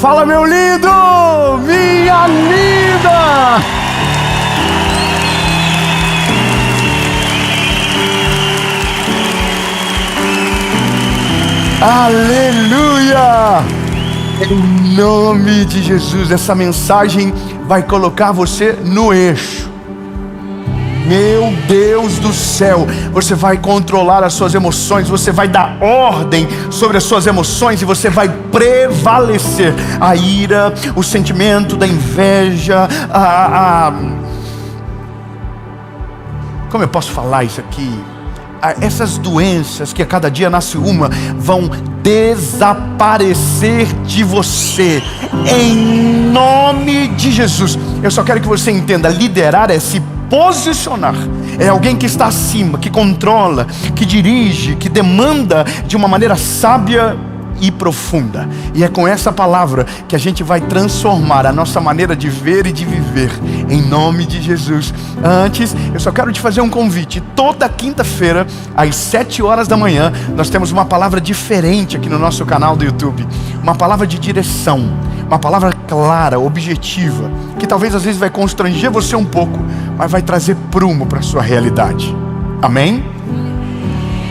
Fala, meu lindo, minha linda. Aleluia! Em nome de Jesus, essa mensagem vai colocar você no eixo. Meu Deus do céu, você vai controlar as suas emoções, você vai dar ordem sobre as suas emoções e você vai prevalecer. A ira, o sentimento da inveja, como eu posso falar isso aqui? Essas doenças que a cada dia nasce uma vão desaparecer de você em nome de Jesus. Eu só quero que você entenda: liderar é se posicionar, é alguém que está acima, que controla, que dirige, que demanda de uma maneira sábia e profunda. E é com essa palavra que a gente vai transformar a nossa maneira de ver e de viver, em nome de Jesus. Antes, eu só quero te fazer um convite. Toda quinta-feira, às 7 horas da manhã, nós temos uma palavra diferente aqui no nosso canal do YouTube. Uma palavra de direção, uma palavra clara, objetiva, que talvez às vezes vai constranger você um pouco, mas vai trazer prumo para a sua realidade. Amém?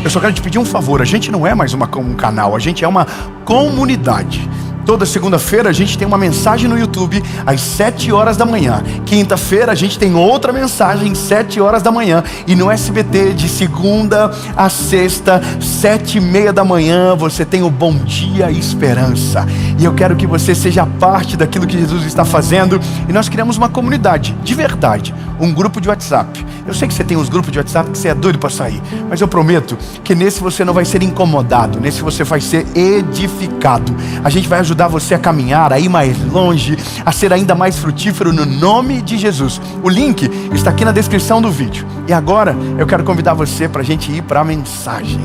Eu só quero te pedir um favor: a gente não é mais um canal, a gente é uma comunidade. Toda segunda-feira a gente tem uma mensagem no YouTube às 7 horas da manhã. Quinta-feira a gente tem outra mensagem às 7 horas da manhã. E no SBT de segunda a sexta, 7:30 da manhã, você tem o Bom Dia Esperança. E eu quero que você seja parte daquilo que Jesus está fazendo. E nós criamos uma comunidade, de verdade, um grupo de WhatsApp. Eu sei que você tem uns grupos de WhatsApp que você é doido para sair, mas eu prometo que nesse você não vai ser incomodado, nesse você vai ser edificado. A gente vai ajudar você a caminhar, a ir mais longe, a ser ainda mais frutífero no nome de Jesus. O link está aqui na descrição do vídeo. E agora eu quero convidar você para a gente ir para a mensagem.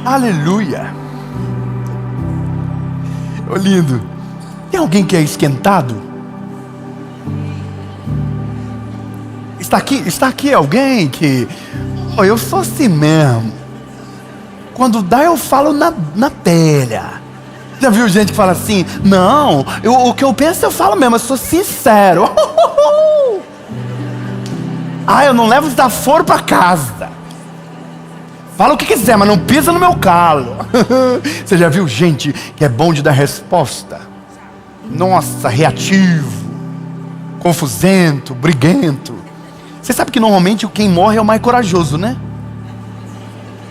Aleluia! Ô lindo, tem alguém que é esquentado? Está aqui alguém que... eu sou assim mesmo. Quando dá eu falo na telha. Já viu gente que fala assim? Não, o que eu penso eu falo mesmo, eu sou sincero. Eu não levo desaforo para casa. Fala o que quiser, mas não pisa no meu calo. Você já viu gente que é bom de dar resposta? Nossa, reativo, confusento, briguento. Você sabe que normalmente quem morre é o mais corajoso, né?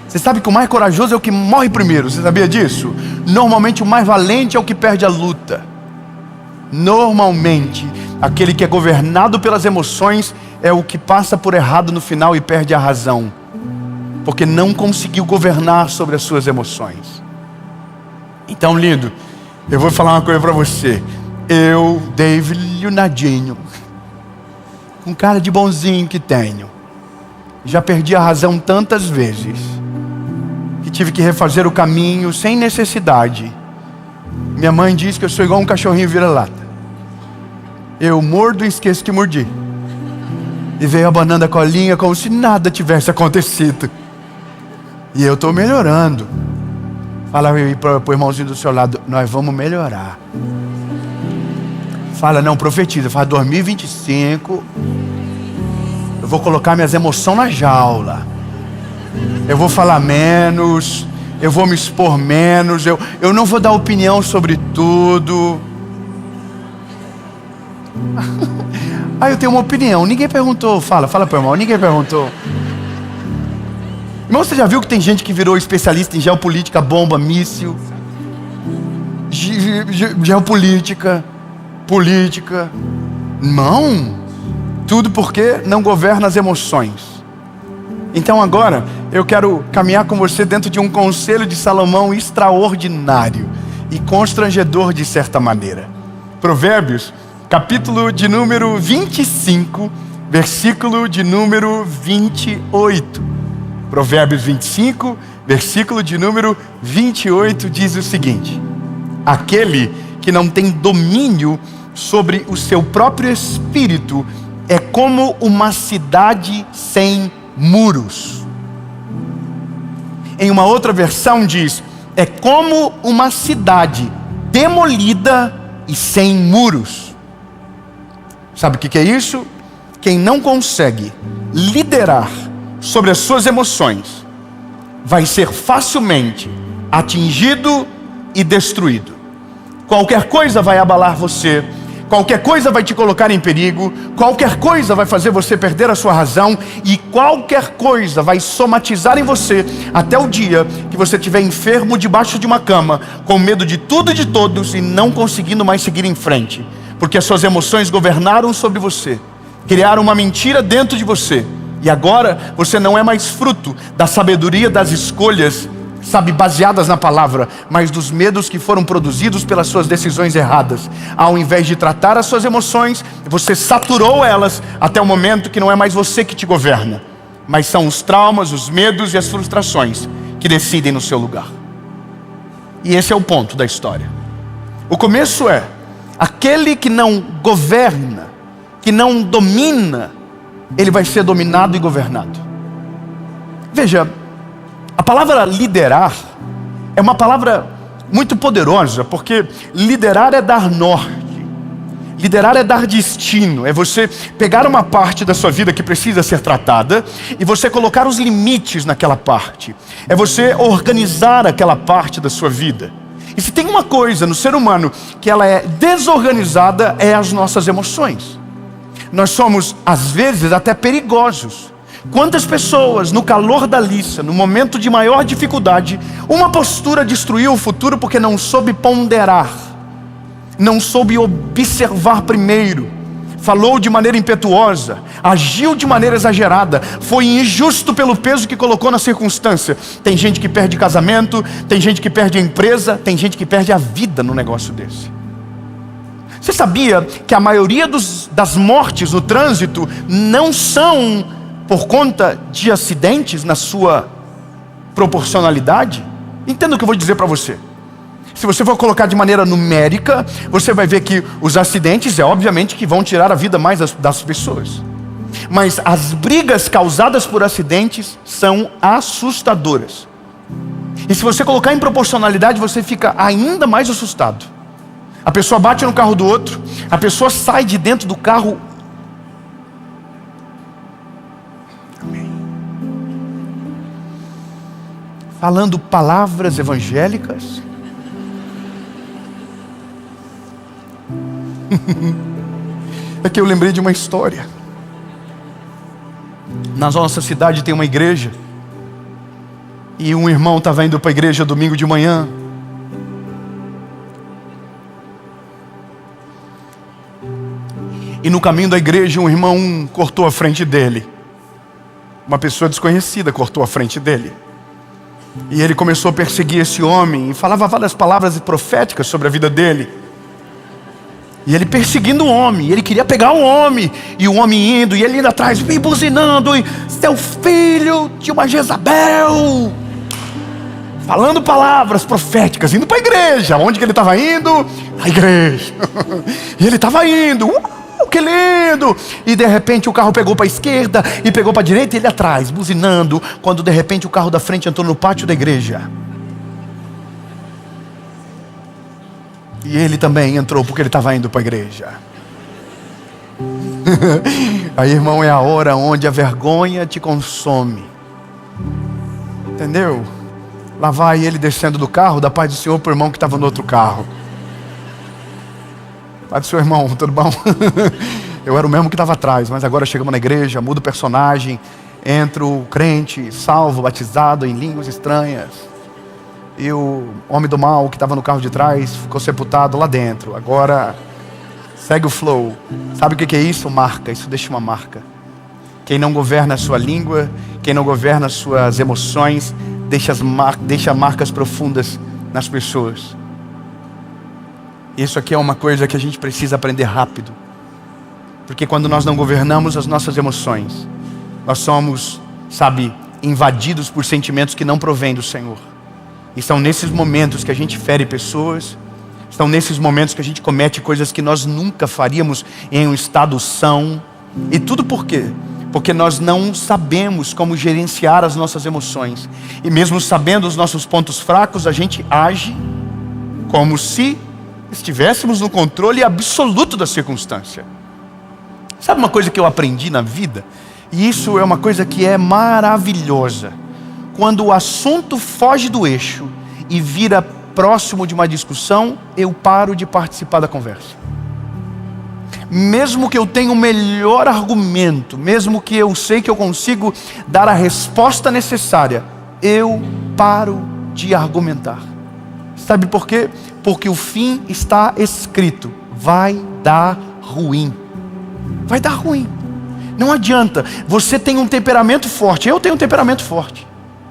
Você sabe que o mais corajoso é o que morre primeiro. Você sabia disso? Normalmente o mais valente é o que perde a luta. Normalmente aquele que é governado pelas emoções é o que passa por errado no final e perde a razão, porque não conseguiu governar sobre as suas emoções. Então, lindo, eu vou falar uma coisa para você. Eu, David Leonardinho, com cara de bonzinho que tenho, já perdi a razão tantas vezes que tive que refazer o caminho sem necessidade. Minha mãe diz que eu sou igual um cachorrinho vira-lata. Eu mordo e esqueço que mordi. E veio abanando a colinha como se nada tivesse acontecido. E eu estou melhorando. Fala aí para o irmãozinho do seu lado: nós vamos melhorar. Fala, não, profetiza. Fala, 2025 eu vou colocar minhas emoções na jaula. Eu vou falar menos, eu vou me expor menos, eu não vou dar opinião sobre tudo. Eu tenho uma opinião, ninguém perguntou. Fala para o irmão, ninguém perguntou. Irmão, você já viu que tem gente que virou especialista em geopolítica, bomba, míssil, geopolítica, política? Não, tudo porque não governa as emoções. Então agora eu quero caminhar com você dentro de um conselho de Salomão extraordinário e constrangedor de certa maneira. Provérbios, capítulo de número 25, versículo de número 28. Provérbios 25, versículo de número 28 diz o seguinte: aquele que não tem domínio sobre o seu próprio espírito é como uma cidade sem muros. Em uma outra versão diz: é como uma cidade demolida e sem muros. Sabe o que é isso? Quem não consegue liderar sobre as suas emoções vai ser facilmente atingido e destruído. Qualquer coisa vai abalar você, qualquer coisa vai te colocar em perigo, qualquer coisa vai fazer você perder a sua razão, e qualquer coisa vai somatizar em você até o dia que você estiver enfermo debaixo de uma cama, com medo de tudo e de todos e não conseguindo mais seguir em frente, porque as suas emoções governaram sobre você, criaram uma mentira dentro de você, e agora você não é mais fruto da sabedoria das escolhas, sabe, baseadas na palavra, mas dos medos que foram produzidos pelas suas decisões erradas. Ao invés de tratar as suas emoções, você saturou elas até o momento que não é mais você que te governa, mas são os traumas, os medos e as frustrações que decidem no seu lugar. E esse é o ponto da história. O começo é: aquele que não governa, que não domina, ele vai ser dominado e governado. Veja, a palavra liderar é uma palavra muito poderosa, porque liderar é dar norte, liderar é dar destino, é você pegar uma parte da sua vida que precisa ser tratada e você colocar os limites naquela parte, é você organizar aquela parte da sua vida. E se tem uma coisa no ser humano que ela é desorganizada, é as nossas emoções. Nós somos, às vezes, até perigosos. Quantas pessoas, no calor da liça, no momento de maior dificuldade, uma postura destruiu o futuro porque não soube ponderar, não soube observar primeiro, falou de maneira impetuosa, agiu de maneira exagerada, foi injusto pelo peso que colocou na circunstância. Tem gente que perde casamento, tem gente que perde a empresa, tem gente que perde a vida no negócio desse. Você sabia que a maioria das mortes no trânsito não são por conta de acidentes na sua proporcionalidade? Entenda o que eu vou dizer para você. Se você for colocar de maneira numérica, você vai ver que os acidentes, obviamente que vão tirar a vida mais das pessoas. Mas as brigas causadas por acidentes são assustadoras. E se você colocar em proporcionalidade, você fica ainda mais assustado. A pessoa bate no carro do outro, a pessoa sai de dentro do carro. Falando palavras evangélicas. É que eu lembrei de uma história. Na nossa cidade tem uma igreja, e um irmão estava indo para a igreja domingo de manhã. E no caminho da igreja, um irmão cortou a frente dele. Uma pessoa desconhecida cortou a frente dele. E ele começou a perseguir esse homem e falava várias palavras proféticas sobre a vida dele. E ele perseguindo o homem, ele queria pegar o homem, e o homem indo, e ele indo atrás, e buzinando, e seu filho de uma Jezabel, falando palavras proféticas, indo para a igreja. Onde que ele estava indo? A igreja. E ele estava indo, que lindo! E de repente o carro pegou para a esquerda e pegou para a direita, e ele atrás, buzinando, quando de repente o carro da frente entrou no pátio da igreja. E ele também entrou porque ele estava indo para a igreja. Aí, irmão, é a hora onde a vergonha te consome. Entendeu? Lá vai ele descendo do carro, da paz do Senhor para o irmão que estava no outro carro. Pai do seu irmão, tudo bom? Eu era o mesmo que estava atrás, mas agora chegamos na igreja, muda o personagem, entra o crente, salvo, batizado em línguas estranhas. E o homem do mal que estava no carro de trás ficou sepultado lá dentro. Agora segue o flow. Sabe o que é isso? Marca. Isso deixa uma marca. Quem não governa a sua língua, quem não governa as suas emoções, deixa marcas profundas nas pessoas. Isso aqui é uma coisa que a gente precisa aprender rápido. Porque quando nós não governamos as nossas emoções, nós somos, invadidos por sentimentos que não provêm do Senhor. E são nesses momentos que a gente fere pessoas, são nesses momentos que a gente comete coisas que nós nunca faríamos em um estado são, E tudo por quê? Porque nós não sabemos como gerenciar as nossas emoções. E mesmo sabendo os nossos pontos fracos, a gente age como se estivéssemos no controle absoluto da circunstância. Sabe uma coisa que eu aprendi na vida? E isso é uma coisa que é maravilhosa. Quando o assunto foge do eixo e vira próximo de uma discussão, eu paro de participar da conversa. Mesmo que eu tenha o melhor argumento, mesmo que eu sei que eu consigo dar a resposta necessária, eu paro de argumentar. Sabe por quê? Porque o fim está escrito: vai dar ruim. Vai dar ruim. Não adianta. Você tem um temperamento forte, eu tenho um temperamento forte.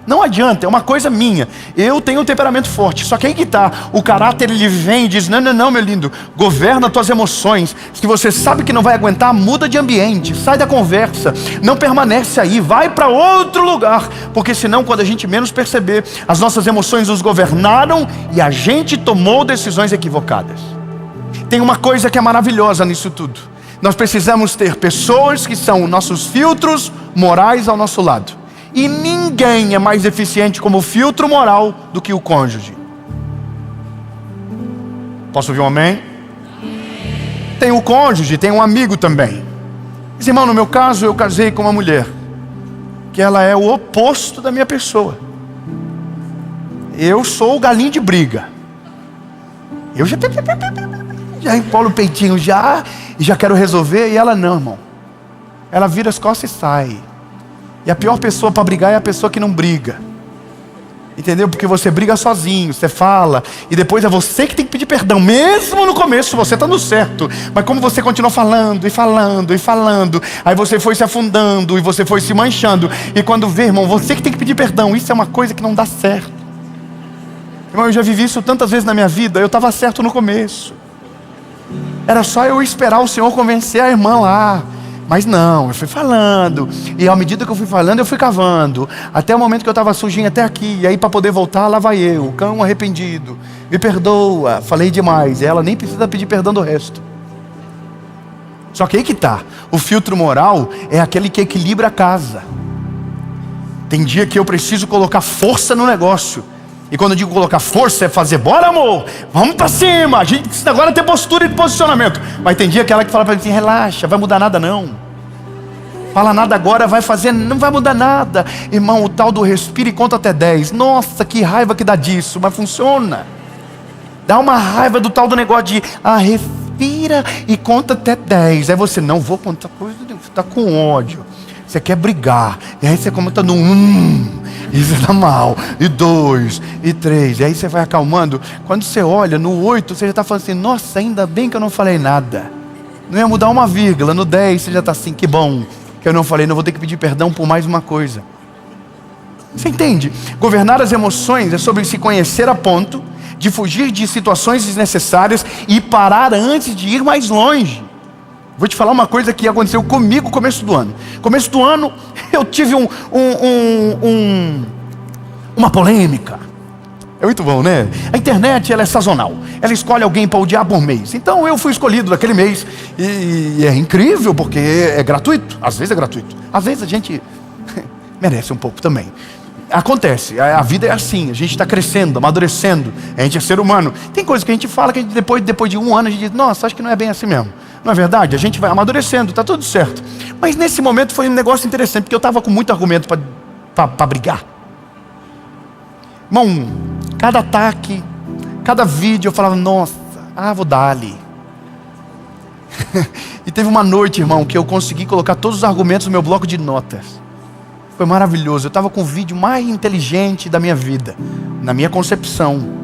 Não adianta, é uma coisa minha. Eu tenho um temperamento forte. Só que aí que está, o caráter ele vem e diz: não, meu lindo, governa tuas emoções. Se você sabe que não vai aguentar, muda de ambiente, sai da conversa, não permanece aí, vai para outro lugar. Porque senão, quando a gente menos perceber, as nossas emoções nos governaram e a gente tomou decisões equivocadas. Tem uma coisa que é maravilhosa nisso tudo. Nós precisamos ter pessoas que são nossos filtros morais ao nosso lado. E ninguém é mais eficiente como filtro moral do que o cônjuge. Posso ouvir um amém? Tem o cônjuge, tem um amigo também. Mas, irmão, no meu caso, eu casei com uma mulher que ela é o oposto da minha pessoa. Eu sou o galinho de briga. Eu já empolo o peitinho e já quero resolver. E ela não, irmão. Ela vira as costas e sai. E a pior pessoa para brigar é a pessoa que não briga. Entendeu? Porque você briga sozinho, você fala, e depois é você que tem que pedir perdão. Mesmo no começo você está no certo, mas como você continua falando, aí você foi se afundando, e você foi se manchando, e quando vê, irmão, você que tem que pedir perdão. Isso é uma coisa que não dá certo. Irmão, eu já vivi isso tantas vezes na minha vida. Eu estava certo no começo. Era só eu esperar o Senhor convencer a irmã lá. Mas não, eu fui falando, e à medida que eu fui falando, eu fui cavando, até o momento que eu estava sujinho até aqui, e aí para poder voltar, lá vai eu, cão arrependido, me perdoa, falei demais. Ela nem precisa pedir perdão do resto. Só que aí que está, o filtro moral é aquele que equilibra a casa. Tem dia que eu preciso colocar força no negócio, e quando eu digo colocar força, é fazer: bora amor, vamos pra cima, a gente precisa agora ter postura e posicionamento. Mas tem dia que ela que fala pra mim assim: relaxa, vai mudar nada não. Fala nada agora, vai fazer, não vai mudar nada. Irmão, o tal do respira e conta até 10. Nossa, que raiva que dá disso, mas funciona. Dá uma raiva do tal do negócio de respira e conta até 10. Aí você: não vou contar coisa, você tá com ódio, você quer brigar, e aí você comenta no e você tá mal, e 2, e 3, e aí você vai acalmando. Quando você olha no 8, você já está falando assim: nossa, ainda bem que eu não falei nada, não ia mudar uma vírgula. No 10 você já está assim: que bom que eu não falei, não vou ter que pedir perdão por mais uma coisa. Você entende? Governar as emoções é sobre se conhecer a ponto de fugir de situações desnecessárias e parar antes de ir mais longe. Vou te falar uma coisa que aconteceu comigo no começo do ano. Começo do ano eu tive uma polêmica. É muito bom, né? A internet, ela é sazonal. Ela escolhe alguém para odiar por mês. Então eu fui escolhido daquele mês. E é incrível porque é gratuito. Às vezes é gratuito. Às vezes a gente merece um pouco também. Acontece, a vida é assim. A gente está crescendo, amadurecendo. A gente é ser humano. Tem coisas que a gente fala que a gente, depois de um ano a gente diz: nossa, acho que não é bem assim mesmo. Não é verdade? A gente vai amadurecendo, está tudo certo. Mas nesse momento foi um negócio interessante, porque eu estava com muito argumento para brigar. Irmão, cada ataque, cada vídeo eu falava: nossa, vou dar ali. E teve uma noite, irmão, que eu consegui colocar todos os argumentos no meu bloco de notas. Foi maravilhoso. Eu estava com o vídeo mais inteligente da minha vida, na minha concepção.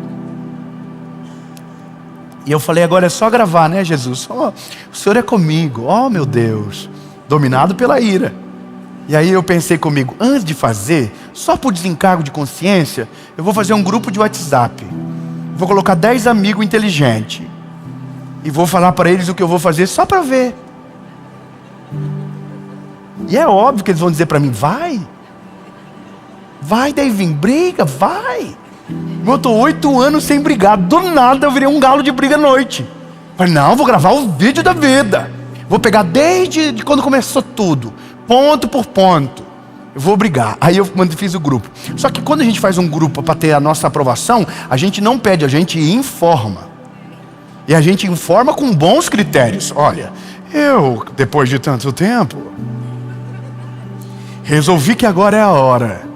E eu falei: agora é só gravar, né, Jesus? O Senhor é comigo, meu Deus, dominado pela ira. E aí eu pensei comigo: antes de fazer, só por desencargo de consciência, eu vou fazer um grupo de WhatsApp. Vou colocar 10 amigos inteligentes. E vou falar para eles o que eu vou fazer só para ver. E é óbvio que eles vão dizer para mim: vai, Davi, briga, vai. Eu estou 8 anos sem brigar. Do nada eu virei um galo de briga à noite. Falei: não, vou gravar o vídeo da vida. Vou pegar desde quando começou tudo, ponto por ponto. Eu vou brigar. Aí eu fiz o grupo. Só que quando a gente faz um grupo para ter a nossa aprovação, a gente não pede, a gente informa. E a gente informa com bons critérios. Olha, eu, depois de tanto tempo, resolvi que agora é a hora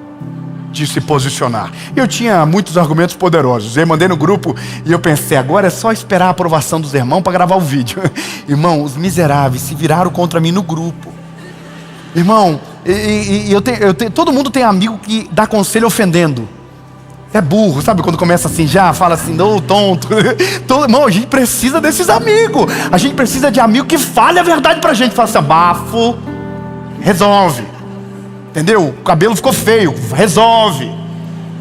de se posicionar. Eu tinha muitos argumentos poderosos. Eu mandei no grupo e eu pensei, agora é só esperar a aprovação dos irmãos para gravar o vídeo. Irmão, os miseráveis se viraram contra mim no grupo. Irmão, todo mundo tem amigo que dá conselho ofendendo. É burro, sabe quando começa assim já, fala assim, ô tonto. Irmão, a gente precisa desses amigos. A gente precisa de amigo que fale a verdade pra gente. Fala assim, abafo, resolve. Entendeu? O cabelo ficou feio, resolve.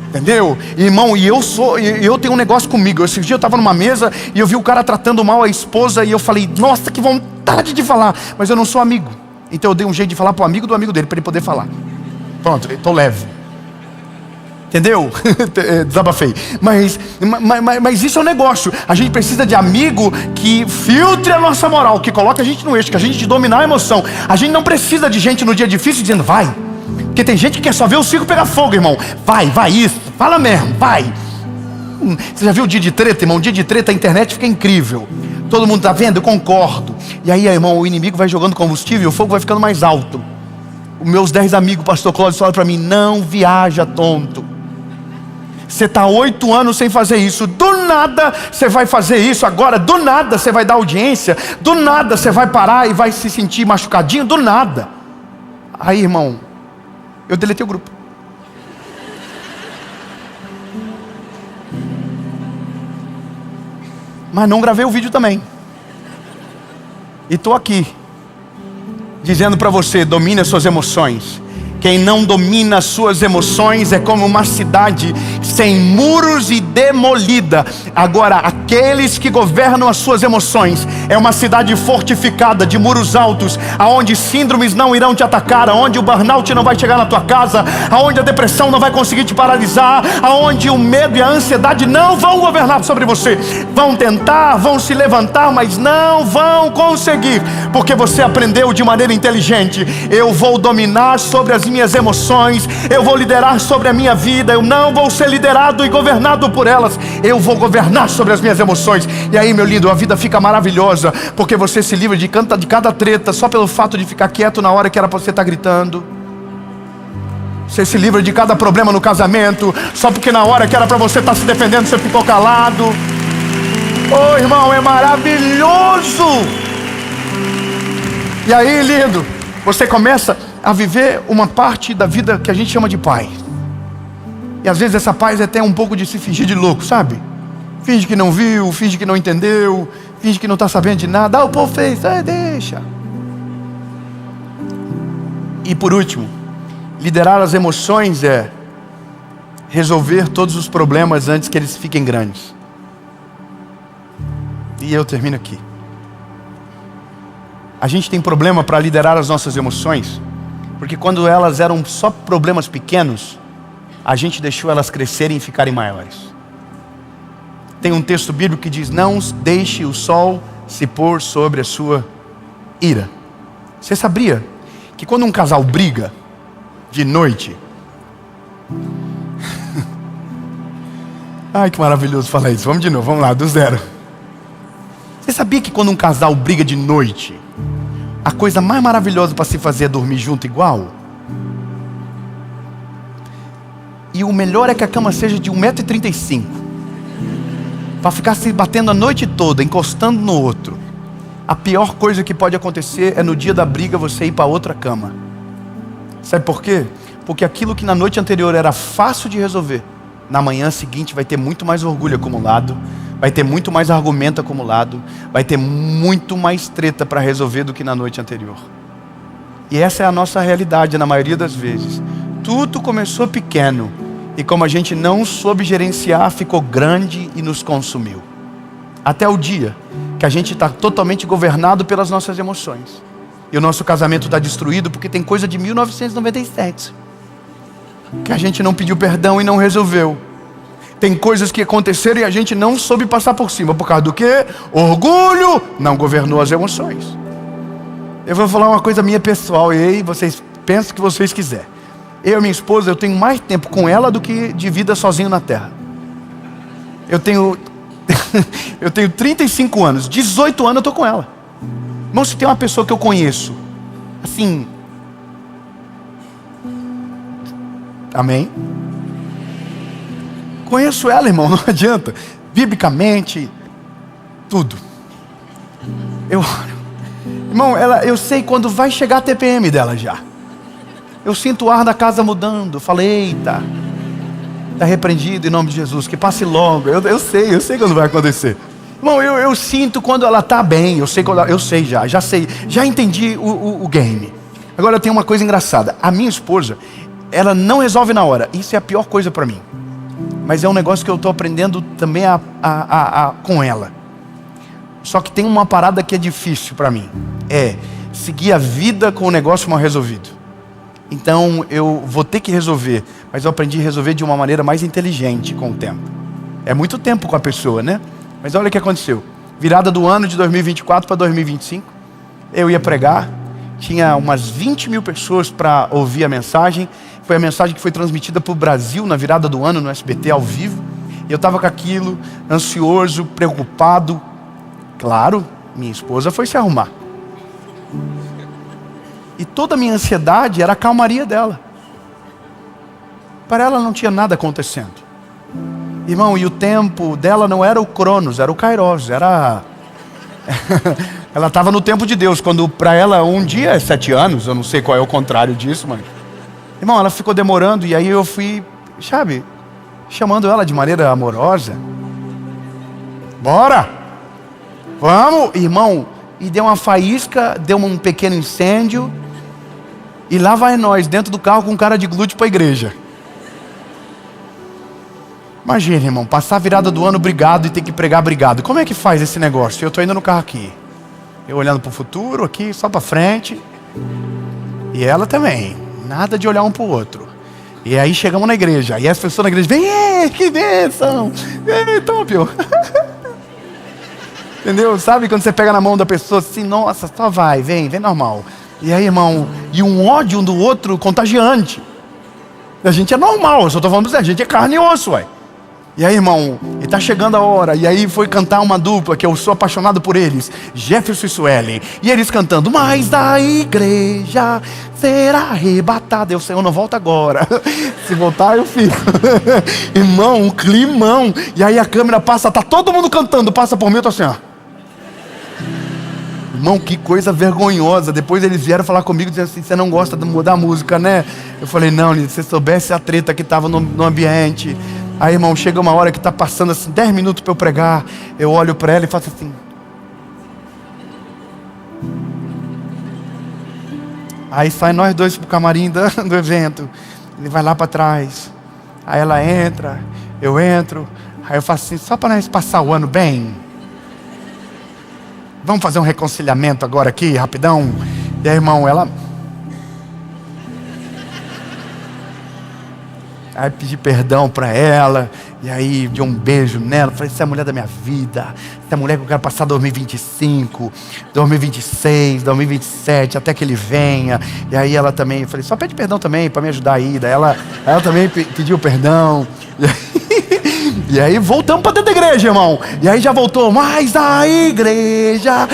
Entendeu? Irmão, e eu tenho um negócio comigo. Esse dia eu estava numa mesa e eu vi o cara tratando mal a esposa e eu falei, nossa, que vontade de falar. Mas eu não sou amigo. Então eu dei um jeito de falar pro amigo do amigo dele, para ele poder falar. Pronto, eu tô leve. Entendeu? Desabafei. Mas isso é um negócio. A gente precisa de amigo que filtre a nossa moral, que coloque a gente no eixo, que a gente dominar a emoção. A gente não precisa de gente no dia difícil dizendo, vai. Porque tem gente que quer só ver o circo pegar fogo, irmão. Vai, isso. Fala mesmo, vai. Você já viu o dia de treta, irmão? O dia de treta, a internet fica incrível. Todo mundo tá vendo? Eu concordo. E aí, irmão, o inimigo vai jogando combustível e o fogo vai ficando mais alto. Os meus 10 amigos, pastor Cláudio, falaram para mim, não viaja, tonto. Você está 8 anos sem fazer isso. Do nada você vai fazer isso agora. Do nada você vai dar audiência. Do nada você vai parar e vai se sentir machucadinho. Do nada. Aí, irmão, eu deletei o grupo. Mas não gravei o vídeo também. E estou aqui dizendo para você, domine as suas emoções. Quem não domina as suas emoções é como uma cidade sem muros e demolida. Agora, aqueles que governam as suas emoções é uma cidade fortificada, de muros altos, aonde síndromes não irão te atacar, aonde o burnout não vai chegar na tua casa, aonde a depressão não vai conseguir te paralisar, aonde o medo e a ansiedade não vão governar sobre você. Vão tentar, vão se levantar, mas não vão conseguir, porque você aprendeu de maneira inteligente. Eu vou dominar sobre as minhas emoções, eu vou liderar sobre a minha vida, eu não vou ser liderado e governado por elas, eu vou governar sobre as minhas emoções. E aí, meu lindo, a vida fica maravilhosa, porque você se livra de cada treta, só pelo fato de ficar quieto na hora que era para você estar gritando. Você se livra de cada problema no casamento, só porque na hora que era para você estar se defendendo, você ficou calado. Oh, irmão, é maravilhoso. E aí, lindo, você começa a viver uma parte da vida que a gente chama de paz. E às vezes essa paz é até um pouco de se fingir de louco, sabe? Finge que não viu, finge que não entendeu, finge que não está sabendo de nada. Ah, o povo fez, deixa. E por último, liderar as emoções é resolver todos os problemas antes que eles fiquem grandes. E eu termino aqui. A gente tem problema para liderar as nossas emoções, porque quando elas eram só problemas pequenos, a gente deixou elas crescerem e ficarem maiores. Tem um texto bíblico que diz, não deixe o sol se pôr sobre a sua ira. Você sabia que quando um casal briga de noite... Ai, que maravilhoso falar isso. Vamos de novo, vamos lá, do zero. Você sabia que quando um casal briga de noite, a coisa mais maravilhosa para se fazer é dormir junto igual? E o melhor é que a cama seja de 1,35 m. Para ficar se batendo a noite toda, encostando no outro. A pior coisa que pode acontecer é no dia da briga você ir para outra cama. Sabe por quê? Porque aquilo que na noite anterior era fácil de resolver, na manhã seguinte vai ter muito mais orgulho acumulado, vai ter muito mais argumento acumulado, vai ter muito mais treta para resolver do que na noite anterior. E essa é a nossa realidade na maioria das vezes. Tudo começou pequeno e como a gente não soube gerenciar, ficou grande e nos consumiu. Até o dia que a gente está totalmente governado pelas nossas emoções. E o nosso casamento está destruído porque tem coisa de 1997 que a gente não pediu perdão e não resolveu. Tem coisas que aconteceram e a gente não soube passar por cima. Por causa do quê? Orgulho não governou as emoções. Eu vou falar uma coisa minha pessoal, e aí vocês pensam o que vocês quiserem. Eu e minha esposa, eu tenho mais tempo com ela do que de vida sozinho na terra. Eu tenho 35 anos, 18 anos eu estou com ela. Irmão, se tem uma pessoa que eu conheço, assim, amém? Conheço ela, irmão, não adianta. Biblicamente, tudo. Irmão, eu sei quando vai chegar a TPM dela já. Eu sinto o ar da casa mudando. Eu falei, eita, está repreendido em nome de Jesus, que passe logo. Eu sei quando vai acontecer. Irmão, eu sinto quando ela está bem. Eu sei já entendi o game. Agora tem uma coisa engraçada. A minha esposa, ela não resolve na hora. Isso é a pior coisa para mim. Mas é um negócio que eu estou aprendendo também com ela. Só que tem uma parada que é difícil para mim. É seguir a vida com o negócio mal resolvido. Então eu vou ter que resolver. Mas eu aprendi a resolver de uma maneira mais inteligente com o tempo. É muito tempo com a pessoa, né? Mas olha o que aconteceu. Virada do ano de 2024 para 2025. Eu ia pregar. Tinha umas 20 mil pessoas para ouvir a mensagem. Foi a mensagem que foi transmitida para o Brasil na virada do ano no SBT ao vivo. E eu estava com aquilo, ansioso, preocupado. Claro, minha esposa foi se arrumar. E toda a minha ansiedade era a calmaria dela. Para ela não tinha nada acontecendo. Irmão, e o tempo dela não era o Cronos, era o Kairos. Ela estava no tempo de Deus. Quando para ela um dia é 7 anos. Eu não sei qual é o contrário disso, mas... Irmão, ela ficou demorando. E aí eu fui, sabe, chamando ela de maneira amorosa. Bora! Vamos, irmão. E deu uma faísca, deu um pequeno incêndio. E lá vai nós, dentro do carro com cara de glúteo para a igreja. Imagina, irmão, passar a virada do ano brigado e ter que pregar brigado. Como é que faz esse negócio? Eu estou indo no carro aqui. Eu olhando para o futuro aqui, só para frente. E ela também. Nada de olhar um para o outro. E aí chegamos na igreja. E as pessoas na igreja, vem, que bênção. Tópio. Entendeu? Sabe quando você pega na mão da pessoa assim, nossa, só vai, vem normal. E aí, irmão, e um ódio um do outro contagiante. A gente é normal, eu só estou falando pra você, a gente é carne e osso, ué. E aí, irmão, e tá chegando a hora. E aí foi cantar uma dupla que eu sou apaixonado por eles, Jefferson e Suelen. E eles cantando, mas a igreja será arrebatada. Eu não volto agora. Se voltar eu fico. Irmão, um climão. E aí a câmera passa, tá todo mundo cantando, passa por mim, eu tô assim, ó. Irmão, que coisa vergonhosa. Depois eles vieram falar comigo, dizendo assim, você não gosta de mudar a música, né? Eu falei, não, se você soubesse a treta que estava no ambiente. Aí, irmão, chega uma hora que está passando assim, 10 minutos para eu pregar. Eu olho para ela e faço assim. Aí sai nós dois pro camarim do evento. Ele vai lá para trás. Aí ela entra, eu entro. Aí eu faço assim, só para nós passar o ano bem. Vamos fazer um reconciliamento agora aqui, rapidão. E aí, irmão, ela... Aí pedi perdão para ela. E aí dei um beijo nela. Falei, essa é a mulher da minha vida. Essa é a mulher que eu quero passar 2025, 2026, 2027, até que ele venha. E aí ela também, eu falei, só pede perdão também para me ajudar aí. Daí ela também pediu perdão. E aí voltamos para dentro da igreja, irmão. E aí já voltou, mas a igreja...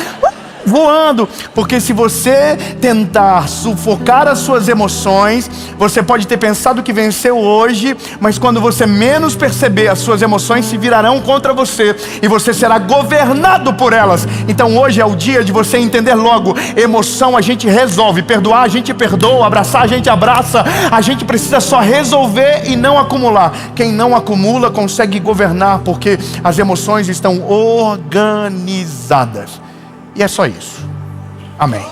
voando, porque se você tentar sufocar as suas emoções, você pode ter pensado que venceu hoje, mas quando você menos perceber, as suas emoções se virarão contra você, e você será governado por elas. Então hoje é o dia de você entender logo, emoção a gente resolve, perdoar a gente perdoa, abraçar a gente abraça, a gente precisa só resolver e não acumular. Quem não acumula consegue governar, porque as emoções estão organizadas. E é só isso. Amém.